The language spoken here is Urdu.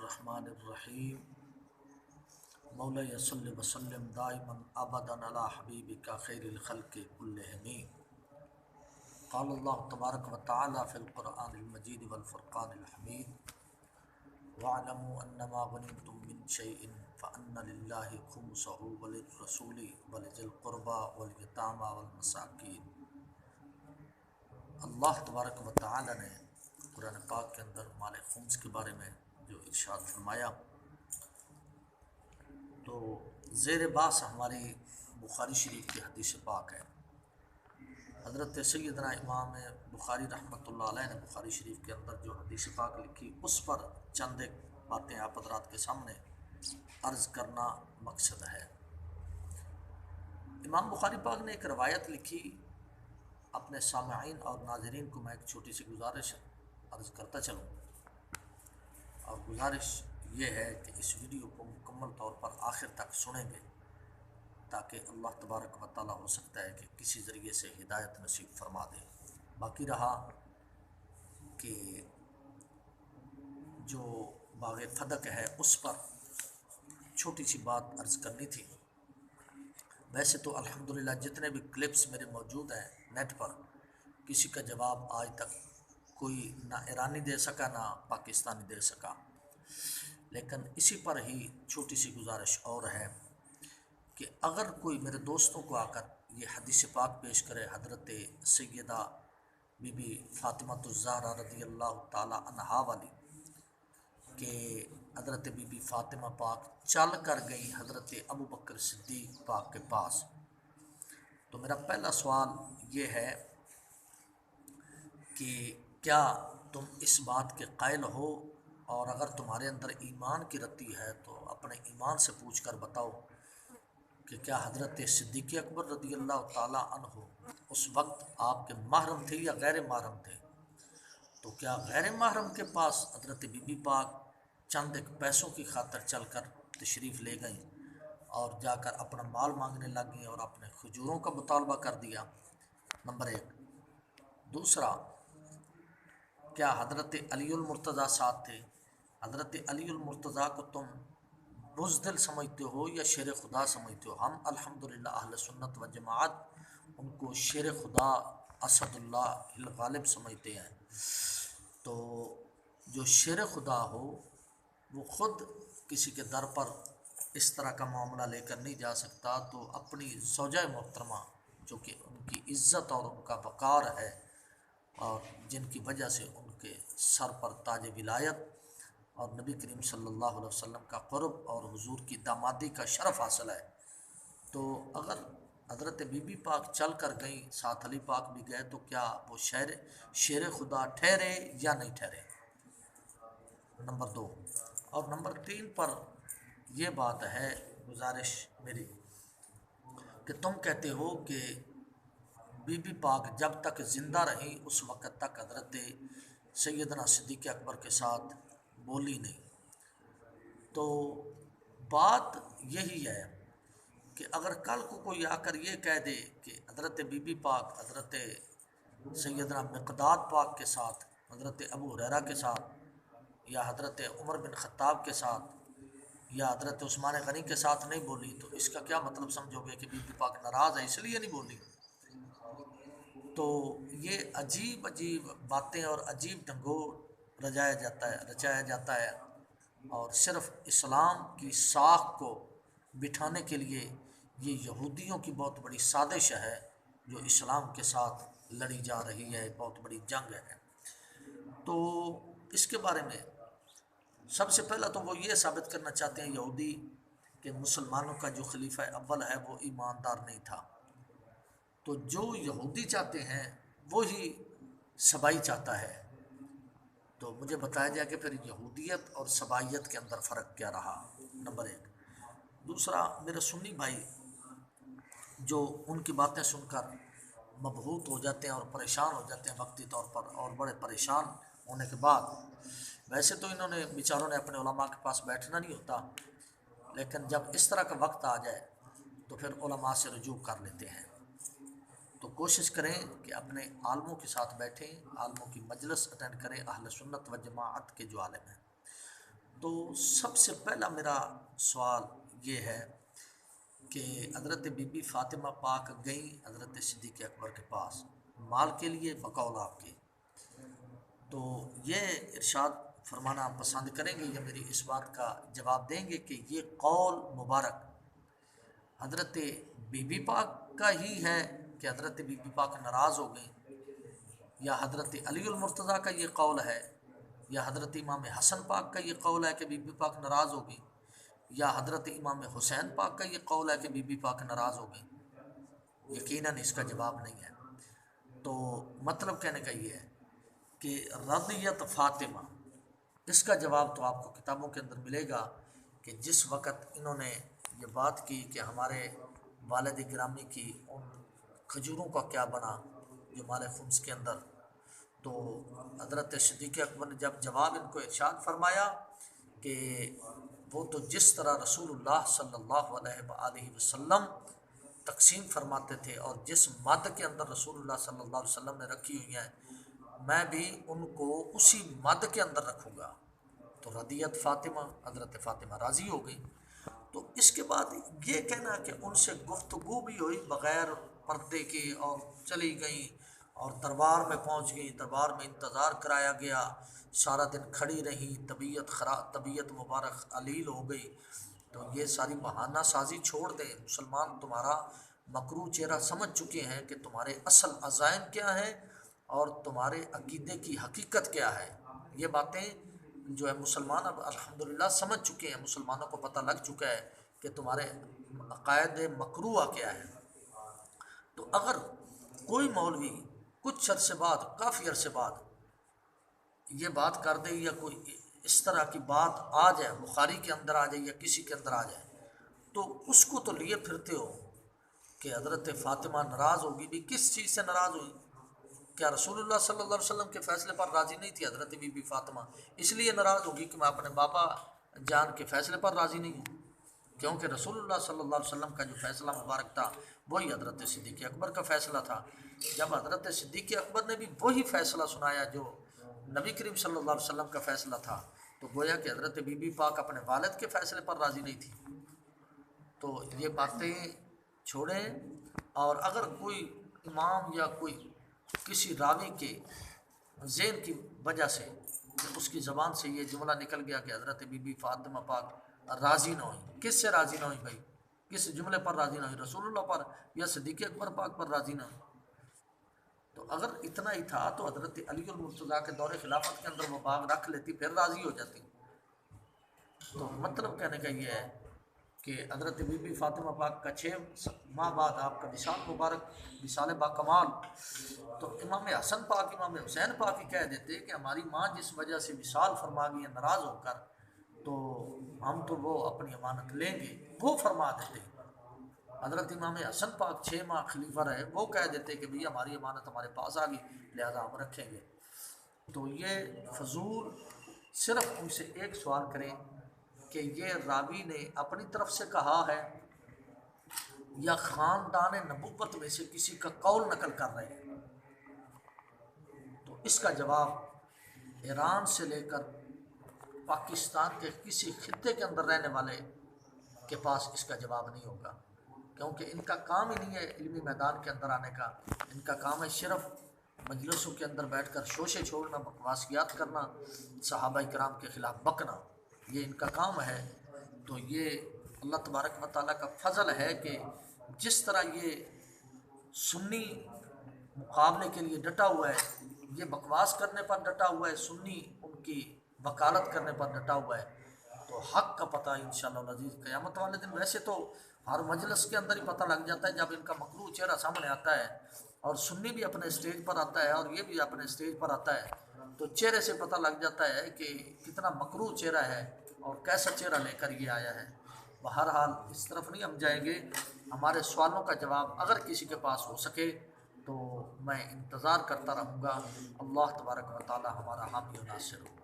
الرحمن الرحیم مولا صلی وسلم دائما ابدا علی حبیبک خیر الخلق کلہم۔ قال اللہ تبارک و تعالی فی القرآن المجید والفرقان الحمید وَاعْلَمُوا أَنَّمَا غَنِمْتُم مِّن شَيْءٍ فَأَنَّ لِلَّهِ خُمُسَهُ وَلِلرَّسُولِ وَلِذِي الْقُرْبَى وَالْيَتَامَى وَالْمَسَاكِينِ۔ اللہ تبارک و تعالی نے قرآن پاک کے اندر مال خمس کے بارے میں جو ارشاد فرمایا، تو زیر باس ہماری بخاری شریف کی حدیث پاک ہے۔ حضرت سیدنا امام بخاری رحمۃ اللہ علیہ نے بخاری شریف کے اندر جو حدیث پاک لکھی، اس پر چند ایک باتیں آپ حضرات کے سامنے عرض کرنا مقصد ہے۔ امام بخاری پاک نے ایک روایت لکھی، اپنے سامعین اور ناظرین کو میں ایک چھوٹی سی گزارش عرض کرتا چلوں، اور گزارش یہ ہے کہ اس ویڈیو کو مکمل طور پر آخر تک سنیں گے، تاکہ اللہ تبارک و تعالیٰ ہو سکتا ہے کہ کسی ذریعے سے ہدایت نصیب فرما دے۔ باقی رہا کہ جو باغ فدق ہے اس پر چھوٹی سی بات عرض کرنی تھی۔ ویسے تو الحمدللہ جتنے بھی کلپس میرے موجود ہیں نیٹ پر، کسی کا جواب آج تک کوئی نہ ایرانی دے سکا نہ پاکستانی دے سکا، لیکن اسی پر ہی چھوٹی سی گزارش اور ہے کہ اگر کوئی میرے دوستوں کو آ کر یہ حدیث پاک پیش کرے، حضرت سیدہ بی بی فاطمہ الزہرا رضی اللہ تعالی عنہا والی، کہ حضرت بی بی فاطمہ پاک چل کر گئی حضرت ابو بکر صدیق پاک کے پاس، تو میرا پہلا سوال یہ ہے کہ کیا تم اس بات کے قائل ہو، اور اگر تمہارے اندر ایمان کی رتی ہے تو اپنے ایمان سے پوچھ کر بتاؤ کہ کیا حضرت صدیق اکبر رضی اللہ تعالیٰ عنہ اس وقت آپ کے محرم تھے یا غیر محرم تھے؟ تو کیا غیر محرم کے پاس حضرت بی بی پاک چند ایک پیسوں کی خاطر چل کر تشریف لے گئیں اور جا کر اپنا مال مانگنے لگ گئیں اور اپنے کھجوروں کا مطالبہ کر دیا؟ نمبر ایک۔ دوسرا، کیا حضرت علی المرتضیٰ ساتھ تھے؟ حضرت علی المرتضیٰ کو تم بزدل سمجھتے ہو یا شیر خدا سمجھتے ہو؟ ہم الحمدللہ اہل سنت و جماعت ان کو شیر خدا اسد اللہ الغالب سمجھتے ہیں۔ تو جو شیر خدا ہو وہ خود کسی کے در پر اس طرح کا معاملہ لے کر نہیں جا سکتا، تو اپنی زوجہ محترمہ جو کہ ان کی عزت اور ان کا وقار ہے، اور جن کی وجہ سے ان کے سر پر تاج ولایت اور نبی کریم صلی اللہ علیہ وسلم کا قرب اور حضور کی دامادی کا شرف حاصل ہے، تو اگر حضرت بی بی پاک چل کر گئیں، ساتھ علی پاک بھی گئے، تو کیا وہ شیر خدا ٹھہرے یا نہیں ٹھہرے؟ نمبر دو۔ اور نمبر تین پر یہ بات ہے، گزارش میری، کہ تم کہتے ہو کہ بی بی پاک جب تک زندہ رہی اس وقت تک حضرت سیدنا صدیق اکبر کے ساتھ بولی نہیں۔ تو بات یہی ہے کہ اگر کل کو کوئی آ کر یہ کہہ دے کہ حضرت بی بی پاک حضرت سیدنا مقداد پاک کے ساتھ، حضرت ابو ہریرہ کے ساتھ، یا حضرت عمر بن خطاب کے ساتھ، یا حضرت عثمان غنی کے ساتھ نہیں بولی، تو اس کا کیا مطلب سمجھو گے کہ بی بی پاک ناراض ہے اس لیے نہیں بولی؟ تو یہ عجیب عجیب باتیں اور عجیب ڈھنگور رچایا جاتا ہے، اور صرف اسلام کی ساکھ کو بٹھانے کے لیے یہ یہودیوں کی بہت بڑی سازش ہے جو اسلام کے ساتھ لڑی جا رہی ہے، بہت بڑی جنگ ہے۔ تو اس کے بارے میں سب سے پہلا تو وہ یہ ثابت کرنا چاہتے ہیں یہودی کہ مسلمانوں کا جو خلیفہ اول ہے وہ ایماندار نہیں تھا، تو جو یہودی چاہتے ہیں وہی سبائی چاہتا ہے۔ تو مجھے بتایا جائے کہ پھر یہودیت اور سبائیت کے اندر فرق کیا رہا، نمبر ایک۔ دوسرا، میرے سنی بھائی جو ان کی باتیں سن کر مبہوت ہو جاتے ہیں اور پریشان ہو جاتے ہیں وقتی طور پر، اور بڑے پریشان ہونے کے بعد، ویسے تو انہوں نے بیچاروں نے اپنے علماء کے پاس بیٹھنا نہیں ہوتا، لیکن جب اس طرح کا وقت آ جائے تو پھر علماء سے رجوع کر لیتے ہیں۔ تو کوشش کریں کہ اپنے عالموں کے ساتھ بیٹھیں، عالموں کی مجلس اٹینڈ کریں، اہل سنت و جماعت کے جو عالم ہیں۔ تو سب سے پہلا میرا سوال یہ ہے کہ حضرت بی بی فاطمہ پاک گئیں حضرت صدیق اکبر کے پاس مال کے لیے بقول آپ کے، تو یہ ارشاد فرمانا آپ پسند کریں گے یا میری اس بات کا جواب دیں گے کہ یہ قول مبارک حضرت بی بی پاک کا ہی ہے کہ حضرت بی بی پاک ناراض ہو گئیں، یا حضرت علی المرتضیٰ کا یہ قول ہے، یا حضرت امام حسن پاک کا یہ قول ہے کہ بی بی پاک ناراض ہو گئی، یا حضرت امام حسین پاک کا یہ قول ہے کہ بی بی پاک ناراض ہو گئی؟ یقیناً اس کا جواب نہیں ہے۔ تو مطلب کہنے کا یہ ہے کہ رضیت فاطمہ، اس کا جواب تو آپ کو کتابوں کے اندر ملے گا کہ جس وقت انہوں نے یہ بات کی کہ ہمارے والد گرامی کی ان کھجوروں کا کیا بنا جو ہمارے خمس کے اندر، تو حضرت صدیق اکبر نے جب جواب ان کو ارشاد فرمایا کہ وہ تو جس طرح رسول اللہ صلی اللہ علیہ وآلہ وسلم تقسیم فرماتے تھے اور جس مد کے اندر رسول اللہ صلی اللہ علیہ وسلم نے رکھی ہوئی ہیں، میں بھی ان کو اسی مد کے اندر رکھوں گا۔ تو رضیت فاطمہ، حضرت فاطمہ راضی ہو گئی۔ تو اس کے بعد یہ کہنا کہ ان سے گفتگو بھی ہوئی بغیر پردے کے اور چلی گئیں اور دربار میں پہنچ گئیں، دربار میں انتظار کرایا گیا، سارا دن کھڑی رہیں، طبیعت مبارک علیل ہو گئی، تو یہ ساری بہانہ سازی چھوڑ دیں۔ مسلمان تمہارا مکروہ چہرہ سمجھ چکے ہیں کہ تمہارے اصل عزائم کیا ہیں اور تمہارے عقیدے کی حقیقت کیا ہے۔ یہ باتیں جو ہے مسلمان اب الحمدللہ سمجھ چکے ہیں، مسلمانوں کو پتہ لگ چکا ہے کہ تمہارے عقائد مکروہ کیا ہے۔ تو اگر کوئی مولوی کچھ عرصے بعد، کافی عرصے بعد یہ بات کر دے یا کوئی اس طرح کی بات آ جائے، بخاری کے اندر آ جائے یا کسی کے اندر آ جائے، تو اس کو تو لیے پھرتے ہو کہ حضرت فاطمہ ناراض ہوگی بھی، کس چیز سے ناراض ہوئی؟ کیا رسول اللہ صلی اللہ علیہ وسلم کے فیصلے پر راضی نہیں تھی حضرت بی بی فاطمہ؟ اس لیے ناراض ہوگی کہ میں اپنے بابا جان کے فیصلے پر راضی نہیں ہوں، کیونکہ رسول اللہ صلی اللہ علیہ وسلم کا جو فیصلہ مبارک تھا وہی حضرت صدیق اکبر کا فیصلہ تھا۔ جب حضرت صدیق اکبر نے بھی وہی فیصلہ سنایا جو نبی کریم صلی اللہ علیہ وسلم کا فیصلہ تھا، تو گویا کہ حضرت بی بی پاک اپنے والد کے فیصلے پر راضی نہیں تھی۔ تو یہ باتیں چھوڑیں، اور اگر کوئی امام یا کوئی کسی راوی کے ذہن کی وجہ سے اس کی زبان سے یہ جملہ نکل گیا کہ حضرت بی بی فاطمہ پاک راضی نہ ہوئی، کس سے راضی نہ ہوئی بھائی؟ کس جملے پر راضی نہ ہوئی؟ رسول اللہ پر یا صدیق اکبر پاک پر راضی نہ ہوئی؟ تو اگر اتنا ہی تھا تو حضرت علی المرتضیٰ کے دور خلافت کے اندر وہ باغ رکھ لیتی، پھر راضی ہو جاتی۔ تو مطلب کہنے کا یہ ہے کہ حضرت بی بی فاطمہ پاک کا 6 ماہ بعد آپ کا وصال مبارک، وصال با کمال، تو امام حسن پاک، امام حسین پاک ہی کہہ دیتے کہ ہماری ماں جس وجہ سے وصال فرما گئی ہے ناراض ہو کر، تو ہم تو وہ اپنی امانت لیں گے، وہ فرما دیتے۔ حضرت امام حسن پاک 6 ماہ خلیفہ رہے، وہ کہہ دیتے کہ بھئی ہماری امانت ہمارے پاس آ گئی لہذا ہم رکھیں گے۔ تو یہ فضول، صرف ان سے ایک سوال کریں کہ یہ راوی نے اپنی طرف سے کہا ہے یا خاندان نبوت میں سے کسی کا قول نقل کر رہے ہیں؟ تو اس کا جواب ایران سے لے کر پاکستان کے کسی خطے کے اندر رہنے والے کے پاس اس کا جواب نہیں ہوگا، کیونکہ ان کا کام ہی نہیں ہے علمی میدان کے اندر آنے کا۔ ان کا کام ہے صرف مجلسوں کے اندر بیٹھ کر شوشے چھوڑنا، بکواسیات کرنا، صحابہ کرام کے خلاف بکنا، یہ ان کا کام ہے۔ تو یہ اللہ تبارک و تعالیٰ کا فضل ہے کہ جس طرح یہ سنی مقابلے کے لیے ڈٹا ہوا ہے، یہ بکواس کرنے پر ڈٹا ہوا ہے، سنی ان کی وکالت کرنے پر ڈٹا ہوا ہے، تو حق کا پتہ انشاءاللہ العزیز قیامت والے دن، ویسے تو ہر مجلس کے اندر ہی پتہ لگ جاتا ہے جب ان کا مکروہ چہرہ سامنے آتا ہے، اور سنی بھی اپنے اسٹیج پر آتا ہے اور یہ بھی اپنے اسٹیج پر آتا ہے، تو چہرے سے پتہ لگ جاتا ہے کہ کتنا مکروہ چہرہ ہے اور کیسا چہرہ لے کر یہ آیا ہے۔ بہرحال اس طرف نہیں ہم جائیں گے، ہمارے سوالوں کا جواب اگر کسی کے پاس ہو سکے تو میں انتظار کرتا رہوں گا۔ اللہ تبارک و تعالی ہمارا حامی و ناصر ہو۔